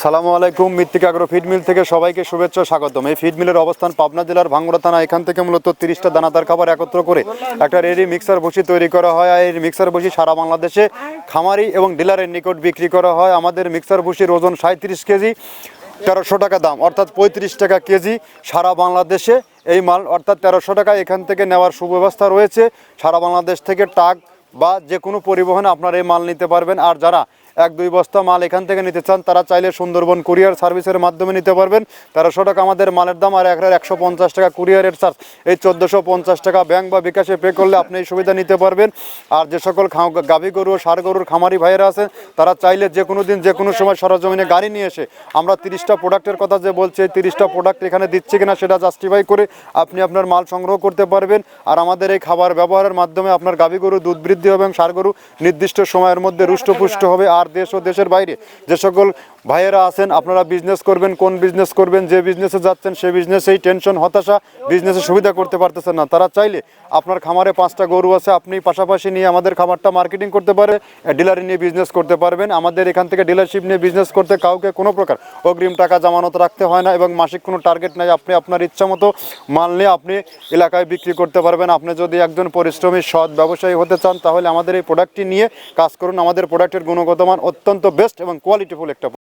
আসসালামু আলাইকুম। মৃত্তিকা আগ্রো ফিড মিল থেকে সবাইকে শুভেচ্ছা স্বাগতম। এই ফিড মিলের অবস্থান পাবনা জেলার ভাঙ্গুড়া থানা। এখান থেকে মূলত 30টা দানাদার খাবার একত্র করে একটা রেডি মিক্সার ভুসি তৈরি করা হয়। আর এই মিক্সার ভুসি সারা বাংলাদেশে খামারি এবং ডিলারের নিকট বিক্রি করা হয়। আমাদের মিক্সার ভুসির ওজন 37 কেজি, 1300 টাকা দাম, অর্থাৎ 35 টাকা কেজি। সারা বাংলাদেশে এই মাল অর্থাৎ 1300 টাকা এখান থেকে নেওয়ার সুব্যবস্থা রয়েছে। সারা বাংলাদেশ থেকে ট্রাক বা যে কোনো পরিবহনে আপনারা এই মাল নিতে পারবেন। আর যারা 1-2 বস্তা মাল এখান থেকে নিতে চান তারা চাইলে সুন্দরবন কুরিয়ার সার্ভিসের মাধ্যমে নিতে পারবেন। 1300 টাকা আমাদের মালের দাম, আর 150 টাকা কুরিয়ারের চার্জ। এই 1450 টাকা ব্যাংক বা বিকাশে পে করলে আপনি এই সুবিধা নিতে পারবেন। আর যে সকল গাভী গরু ও ষাঁড় গরুর খামারি ভাইয়েরা আছেন তারা চাইলে যে কোনো দিন যে কোনো সময় সরজমিনে গাড়ি নিয়ে এসে আমরা 30টা প্রোডাক্টের কথা যে বলছি, এই 30টা প্রোডাক্ট এখানে দিচ্ছে কিনা সেটা জাস্টিফাই করে আপনি আপনার মাল সংগ্রহ করতে পারবেন। আর আমাদের এই খাবার ব্যবহারের মাধ্যমে আপনার গাভী গরু দুধ বৃদ্ধি হবে এবং ষাঁড় গরু নির্দিষ্ট সময়ের মধ্যে রুষ্টপুষ্ট হবে। আর দেশ ও দেশের বাইরে যে সকল ভাইয়েরা আছেন আপনারা বিজনেস করবেন, কোন বিজনেস করবেন, যে বিজনেসে যাচ্ছেন সেই বিজনেসেই টেনশন, হতাশা, বিজনেসে সুবিধা করতে পারতেছেন না, তারা চাইলে আপনার খামারে 5টা গরু আছে, আপনি পাশাপাশি নিয়ে আমাদের খামারটা মার্কেটিং করতে পারে, ডিলারে নিয়ে বিজনেস করতে পারবেন। আমাদের এখান থেকে ডিলারশিপ নিয়ে বিজনেস করতে কাউকে কোনো প্রকার অগ্রিম টাকা জামানত রাখতে হয় না এবং মাসিক কোনো টার্গেট নাই। আপনি আপনার ইচ্ছা মতো মাল নিয়ে আপনি এলাকায় বিক্রি করতে পারবেন। আপনি যদি একজন পরিশ্রমী সৎ ব্যবসায়ী হতে চান তাহলে আমাদের এই প্রোডাক্টটি নিয়ে কাজ করুন। আমাদের প্রোডাক্টের গুণগত মান অত্যন্ত বেস্ট এবং কোয়ালিটিফুল একটা